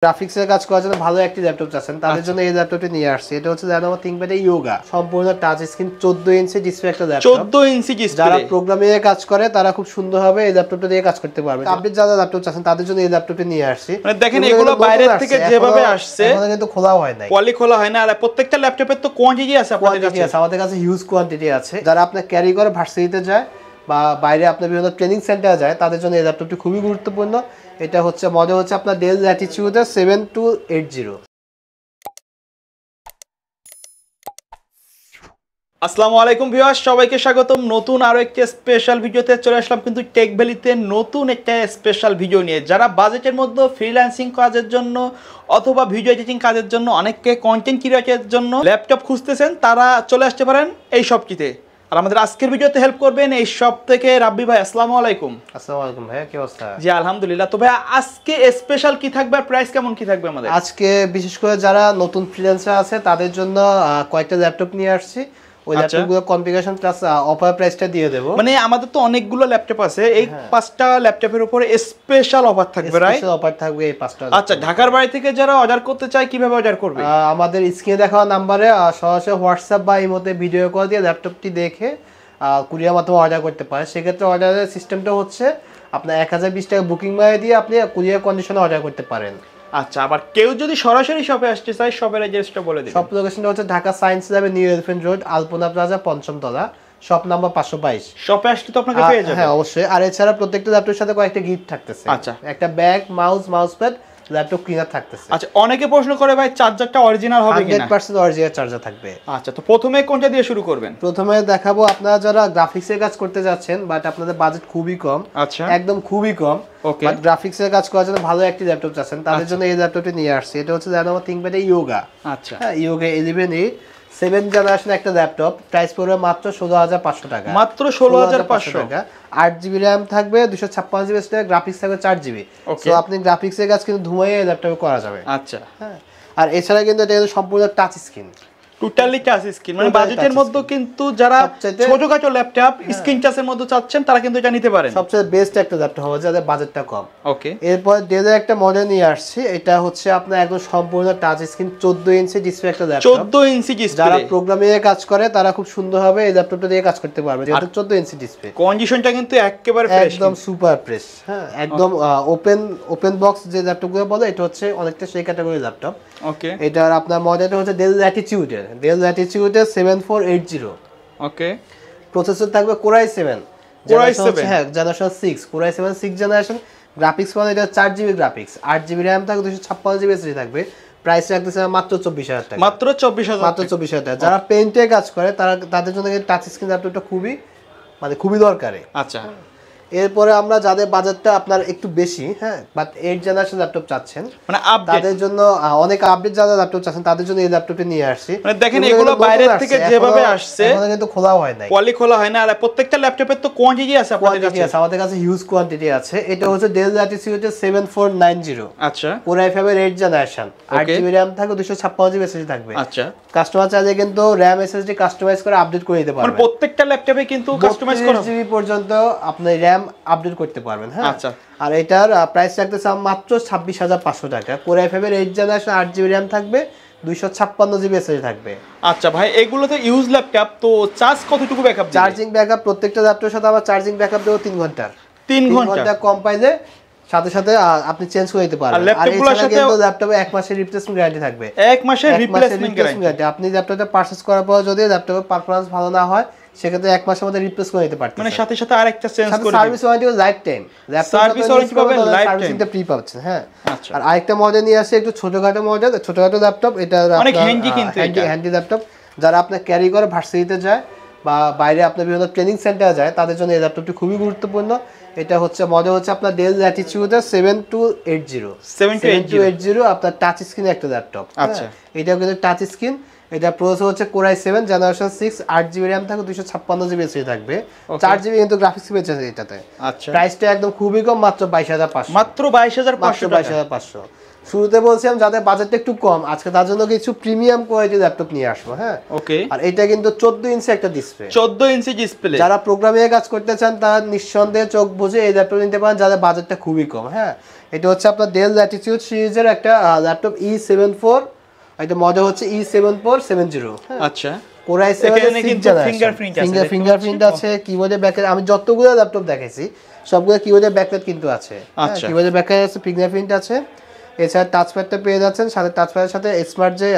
গ্রাফিক্সের কাজ করার জন্য ভালো একটি ল্যাপটপ চাচ্ছেন তাদের জন্য এই ল্যাপটপটি নিয়ে আসছে। এটা হচ্ছে Lenovo ThinkPad Yoga, সম্পূর্ণ টাচ স্ক্রিন 14 ইঞ্চি ডিসপ্লে একটা ল্যাপটপ। 14 inch display. যারা প্রোগ্রামিং এ কাজ করে তারা খুব সুন্দরভাবে এই ল্যাপটপটা দিয়ে কাজ করতে পারবে। আপডেট যারা ল্যাপটপ চাচ্ছেন তাদের জন্য এই ল্যাপটপটি নিয়ে আসছে। মানে দেখেন এগুলো বাইরে থেকে যেভাবে আসছে এখনো কিন্তু খোলা হয় নাই, পলি খোলা হয় না। আর প্রত্যেকটা ল্যাপটপের তো কোয়ান্টিটি আছে আপনাদের কাছে। আমাদের কাছে হিউজ কোয়ান্টিটি আছে। যারা আপনি ক্যারি করে ভার্সিটিতে যায় বা বাইরে আপনার বিভিন্ন ট্রেনিং সেন্টারে যায় তাদের জন্য এই ল্যাপটপটি খুবই গুরুত্বপূর্ণ। এটা হচ্ছে মডেল হচ্ছে আপনার ডেল ল্যাটিটিউড 7280। আসসালামু আলাইকুম ভিউয়ার্স, সবাইকে স্বাগতম নতুন আরো একটা স্পেশাল ভিডিওতে। চলে আসলাম কিন্তু টেক ভ্যালিতে নতুন একটা স্পেশাল ভিডিও নিয়ে। যারা বাজেটের মধ্যে ফ্রিল্যান্সিং কাজের জন্য অথবা ভিডিও এডিটিং কাজের জন্য, অনেককে কন্টেন্ট ক্রিয়েটরের জন্য ল্যাপটপ খুঁজতেছেন, তারা চলে আসতে পারেন এই শপটিতে। আর আমাদের আজকের ভিডিওতে হেল্প করবেন এই শপ থেকে রাব্বি ভাই। আসসালামু আলাইকুম। আসসালামু আলাইকুম ভাই, কি অবস্থা? জি আলহামদুলিল্লাহ। তো ভাই আজকে স্পেশাল কি থাকবে আর প্রাইস কেমন কি থাকবে আমাদের? আজকে বিশেষ করে যারা নতুন ফ্রিল্যান্সার আছে তাদের জন্য কয়েকটা ল্যাপটপ নিয়ে আসছি। ওই ল্যাপটপগুলো কনফিগারেশন প্লাস অফার প্রাইসটা দিয়ে দেব। মানে আমাদের তো অনেকগুলো ল্যাপটপ আছে, এই 5টা ল্যাপটপের উপরে স্পেশাল অফার থাকবে, রাইট? স্পেশাল অফার থাকবে এই 5টা। আচ্ছা, ঢাকার বাইরে থেকে যারা অর্ডার করতে চায় কিভাবে অর্ডার করবে? আমাদের স্ক্রিনে দেখানো নম্বরে সরাসরি হোয়াটসঅ্যাপ বা ইমোতে ভিডিও কল দিয়ে ল্যাপটপটি দেখে কুরিয়ার মাধ্যমে অর্ডার করতে পারে। সেক্ষেত্রে অর্ডারের সিস্টেমটা হচ্ছে আপনার 1020 টাকা বুকিং মাই দিয়ে আপনি কুরিয়ার কন্ডিশনে অর্ডার করতে পারেন। আচ্ছা, আবার কেউ যদি সরাসরি শপে আসতে চায়, শপের অ্যাড্রেসটা বলে দিন। শপ লোকেশনটা হচ্ছে ঢাকা সায়েন্স ল্যাবে নিউ এলিফ্যান্ট রোড, আলপনা প্লাজা, পঞ্চম তলা, শপ নাম্বার 522। শপে আসলে তো আপনাকে পেয়ে যাবেন। হ্যাঁ অবশ্যই। আর এছাড়া প্রত্যেকটা ল্যাপটপের সাথে কয়েকটা গিফট থাকতেছে। আচ্ছা, একটা bag, mouse pad, laptop cleaner থাকতেছে। আচ্ছা, অনেকে প্রশ্ন করে ভাই চার্জারটা অরিজিনাল হবে কিনা? 100% অরিজিনাল চার্জার থাকবে। আচ্ছা, তো প্রথমে কোনটা দিয়ে শুরু করবেন? প্রথমে দেখাবো আপনারা যারা গ্রাফিক্সের কাজ করতে যাচ্ছেন বাট আপনাদের বাজেট খুবই কম, আচ্ছা একদম খুবই কম, ওকে, বাট গ্রাফিক্সের কাজ করার জন্য ভালো একটি ল্যাপটপ চাচ্ছেন তাদের জন্য এই ল্যাপটপটি নিয়ে আসছে। এটা হচ্ছে Lenovo ThinkPad Yoga। আচ্ছা, হ্যাঁ, Yoga 11e 7th জেনারেশন একটা ল্যাপটপ। প্রাইস পড়বে মাত্র 16500 টাকা। মাত্র 16500 টাকা। 8GB RAM থাকবে, 256GB স্টোরেজ, গ্রাফিক্স থাকবে 4GB। সো আপনি গ্রাফিক্সের কাজ কিন্তু ধুমাইয়ে ল্যাপটপে করা যাবে। আচ্ছা, হ্যাঁ। আর এছাড়া কিন্তু এটা সম্পূর্ণ touch screen, totally touch screen. মানে বাজেটের মধ্যে কিন্তু যারা ছোটখাটো ল্যাপটপ স্ক্রিন টাচের মধ্যে চাচ্ছেন তারা কিন্তু এটা নিতে পারেন। সবচেয়ে বেস্ট একটা ল্যাপটপ হবে যাদের বাজেটটা কম। ওকে, এরপর ডেলের একটা মডেল নিয়ে আসছি। এটা হচ্ছে আপনার একদম সম্পূর্ণ টাচ স্ক্রিন 14 ইঞ্চি ডিসপ্লে একটা ল্যাপটপ। 14 inch display. যারা প্রোগ্রামিং এ কাজ করে তারা খুব সুন্দরভাবে এই ল্যাপটপটা দিয়ে কাজ করতে পারবে যেহেতু 14 ইঞ্চি ডিসপ্লে। কন্ডিশনটা কিন্তু একেবারে ফ্রেশ, একদম সুপার ফ্রেশ। হ্যাঁ, একদম ওপেন বক্স যে ল্যাপটপগুলো বলে এটা হচ্ছে অনেকটা সেই ক্যাটাগরির ল্যাপটপ। ওকে, এটার আপনার মডেলটা হচ্ছে ডেল ল্যাটিটিউডের 7480। ওকে, প্রসেসর থাকবে Core i7, হ্যাঁ generation 6, Core i7 6 generation. Graphics মানে এটা 4GB গ্রাফিক্স, 8GB RAM থাকবে, 256GB SSD থাকবে। প্রাইস রাখতেছে মাত্র 24000 টাকা। মাত্র 24000 টাকা। যারা পেইন্টে কাজ করে তাদের জন্য টাচ স্ক্রিন ল্যাপটপটা খুবই দরকারি। আচ্ছা, এরপরে আমরা যাদের বাজেটটা আপনার একটু বেশি, হ্যাঁ বাট 8 জেনারেশন ল্যাপটপ চাচ্ছেন, মানে তাদের জন্য অনেক আপডেট যারা ল্যাপটপ চাচ্ছেন তাদের জন্য এই ল্যাপটপটি নিয়ে আসছি। মানে দেখেন এগুলো বাইরে থেকে যেভাবে আসছে এখনো কিন্তু খোলা হয় নাই, পলি খোলা হয় না। আর প্রত্যেকটা ল্যাপটপের তো কোয়ান্টিটি আছে আপনাদের কাছে। আমাদের কাছে হিউজ কোয়ান্টিটি আছে। এটা হচ্ছে ডেল ল্যাটিটিউড 7490। আচ্ছা, Core i5 এর 8 জেনারেশন, 8GB RAM থাকবে, 256GB SSD থাকবে। আচ্ছা, কাস্টমার চাইলে কিন্তু RAM SSD কাস্টমাইজ করে আপডেট করে দিতে পারবেন। মানে প্রত্যেকটা ল্যাপটপে কিন্তু কাস্টমাইজ করা 32GB পর্যন্ত আপনি RAM আপডেট করতে পারবেন। হ্যাঁ, আচ্ছা। আর এটার প্রাইস রাখতেছে মাত্র 26500 টাকা। Core i5 এর 8 জেনারেশন, 8GB RAM থাকবে, 256GB SSD থাকবে। আচ্ছা ভাই, এগুলো তো ইউজ ল্যাপটপ, তো চার্জ কতটুকু ব্যাকআপ দিবে? চার্জিং ব্যাকআপ প্রত্যেকটা ল্যাপটপের সাথে আবার চার্জিং ব্যাকআপ দেব 3 ঘন্টা। 3 ঘন্টা কম পাইলে সাথে আপনি চেঞ্জ করে দিতে পারবেন। আর এছাড়া কিন্তু ল্যাপটপে 1 মাসের রিপ্লেসমেন্ট গ্যারান্টি থাকবে। 1 মাসের রিপ্লেসমেন্ট গ্যারান্টি। আপনি ল্যাপটপটা পারচেজ করার পর যদি ল্যাপটপের পারফরম্যান্স ভালো না হয় সেক্ষেত্রে 1 মাসের মধ্যে রিপ্লেস করে দিতে পারতেন। মানে সাথে আরেকটা চেঞ্জ করে service warranty life time. Service warranty পাবেন লাইফ টাইম, সার্ভিসিংটা ফ্রি পাচ্ছেন। হ্যাঁ, আচ্ছা। আর আরেকটা মডেল নিয়ে আসে একটু ছোটখাটো মডেল, ছোটখাটো ল্যাপটপ। এটা অনেক হ্যান্ডি, কিন্তু হ্যান্ডি ল্যাপটপ। যারা আপনার ক্যারি করে ভার্সিটিতে যায় বা বাইরে আপনার বিভিন্ন ট্রেনিং সেন্টারে যায় তাদের জন্য এই ল্যাপটপটি খুবই গুরুত্বপূর্ণ। এটা হচ্ছে মডেল হচ্ছে আপনার ডেল ল্যাটিটিউড 7280 আপনার টাচ স্ক্রিন একটা ল্যাপটপ। আচ্ছা, এটাও কিন্তু টাচ স্ক্রিন। এটা প্রসেসর হচ্ছে Core i7 generation 6, 8GB RAM থাকবে, 256GB SSD থাকবে, 4GB কিন্তু গ্রাফিক্স পেয়েছে এটাতে। আচ্ছা, প্রাইসটা একদম খুবই কম, মাত্র 22500। মাত্র 22500। শুরুতে বলছিলাম যাদের বাজেটটা একটু কম, আজকে তার জন্য কিছু প্রিমিয়াম কোয়ালিটির ল্যাপটপ নিয়ে আসবো। হ্যাঁ, ওকে। আর এটা কিন্তু 14 ইঞ্চি একটা ডিসপ্লে। 14 inch display. যারা প্রোগ্রামিং এ কাজ করতে চান তারা নিঃসন্দেহে চোখ বুজে এই ল্যাপটপ নিতে পারেন যাদের বাজেটটা খুবই কম। হ্যাঁ, এটা হচ্ছে আপনার ডেল ল্যাটিটিউড সিরিজের একটা ল্যাপটপ E74, এটা মডেল হচ্ছে E7470। আচ্ছা, Core i7 ফিঙ্গারপ্রিন্ট আছে, কিবোর্ডে ব্যাকলাইট। আমি যতগুলো ল্যাপটপ দেখেছি সবগুলো কিবোর্ডে ব্যাকলাইট কিন্তু আছে। আচ্ছা, কিবোর্ডে ব্যাকলাইট আছে, ফিঙ্গারপ্রিন্ট আছে। এছাড়া টাচপ্যাডটা পেয়ে যাচ্ছেন, সাথে টাচপ্যাডের সাথে স্মার্ট যে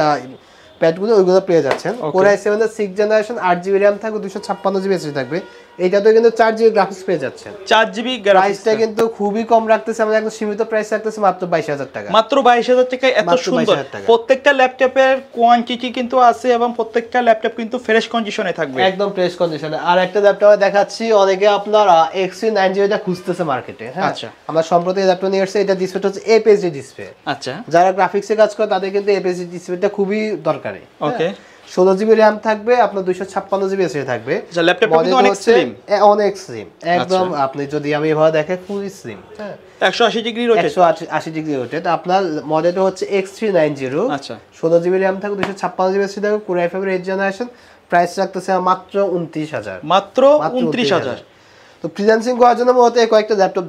প্যাডগুলো ওইগুলো পেয়ে যাচ্ছেন। Core i7 এর 6th জেনারেশন, 8GB RAM থাকবে, 256GB SSD থাকবে। এইটাতে কিন্তু 4GB গ্রাফিক্স পেয়ে যাচ্ছেন। 4GB graphics. প্রাইসটা কিন্তু খুবই কম রাখতেছে, আমরা একদম সীমিত প্রাইস রাখতেছে মাত্র 22000 টাকা। মাত্র 22000 টাকায় এত সুন্দর প্রত্যেকটা ল্যাপটপের কোয়ান্টিটি কিন্তু আছে এবং প্রত্যেকটা ল্যাপটপ কিন্তু ফ্রেশ কন্ডিশনে থাকবে, একদম ফ্রেশ কন্ডিশনে। আর একটা ল্যাপটপ দেখাচ্ছি, অনেকে আপনার X390 টা খুঁজতেছে মার্কেটে। হ্যাঁ, আচ্ছা, আমরা সম্প্রতি ল্যাপটপ নিয়ে আসছি। এটা ডিসপ্লেটা হচ্ছে APS-C ডিসপ্লে। আচ্ছা, যারা গ্রাফিক্সে কাজ করে তাদের কিন্তু APS-C ডিসপ্লেটা খুবই দরকারি। ওকে, 16GB RAM থাকবে, আপনার 256GB SSD থাকবে। যা ল্যাপটপটা কিন্তু অনেক স্লিম, অনেক স্লিম একদম। আপনি যদি আমি এভাবে দেখে ফুল স্লিম। হ্যাঁ, 180 ডিগ্রি রোটেট, 180 ডিগ্রি রোটেট। আপনার মডেলটা হচ্ছে X390। আচ্ছা, 16GB RAM থাকবে, 256GB SSD থাকবে, Core i5 এর 8th জেনারেশন। প্রাইস রাখতেছে মাত্র 29000। মাত্র 29000। তো ফ্রিল্যান্সিং করার জন্য মূলত কয়েকটা ল্যাপটপ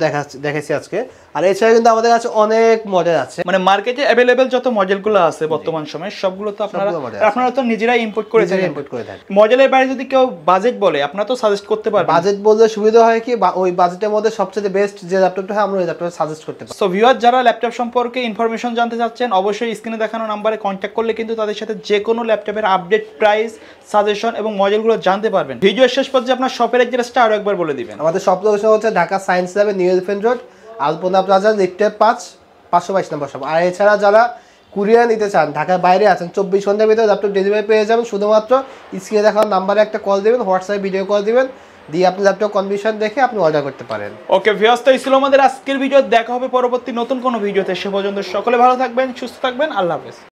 দেখাচ্ছি আজকে। আর এছাড়া কিন্তু আমাদের কাছে অনেক মডেল আছে, মানে মার্কেটে अवेलेबल যত মডেলগুলো আছে বর্তমান সময়ে সবগুলো তো আপনারা তো নিজেরাই ইম্পোর্ট করে থাকেন। মডেলের বাইরে যদি কেউ বাজেট বলে আপনারা তো সাজেস্ট করতে পারবেন। বাজেট বললে সুবিধা হয় কি, ওই বাজেটের মধ্যে সবচেয়ে বেস্ট যে ল্যাপটপটা হয় আমরা ওই ল্যাপটপটা সাজেস্ট করতে পারি। সো ভিউয়ার, যারা ল্যাপটপ সম্পর্কে ইনফরমেশন জানতে চাচ্ছেন অবশ্যই স্ক্রিনে দেখানো নম্বরে কন্ট্যাক্ট করলে কিন্তু তাদের সাথে যে কোনো ল্যাপটপের আপডেট, প্রাইস, সাজেশন এবং মডেলগুলো জানতে পারবেন। ভিডিও শেষ পর্যায়ে আপনার শপের অ্যাড্রেসটা আরো একবার বলে দিবেন। আমাদের শপ লোকেশন হচ্ছে ঢাকা সায়েন্স ল্যাবে, নিউ এলিফ্যান্ট রোড, আলপনা প্লাজা, লিফটের 5, 522 নম্বর শপ। আর এছাড়া যারা কুরিয়ার নিতে চান, ঢাকার বাইরে আছেন, 24 ঘন্টার ভিতরে ল্যাপটপ ডেলিভারি পেয়ে যাবেন। শুধুমাত্র স্ক্রিনে দেখানো নাম্বারে একটা কল দিবেন, হোয়াটসঅ্যাপে ভিডিও কল দিবেন, দিয়ে আপনি ল্যাপটপ কন্ডিশন দেখে আপনি অর্ডার করতে পারেন। ওকে ভিউয়ার্স, তো এই ছিল আমাদের আজকের ভিডিও। দেখা হবে পরবর্তী নতুন কোনো ভিডিওতে। সে পর্যন্ত সকলে ভালো থাকবেন, সুস্থ থাকবেন। আল্লাহ হাফেজ।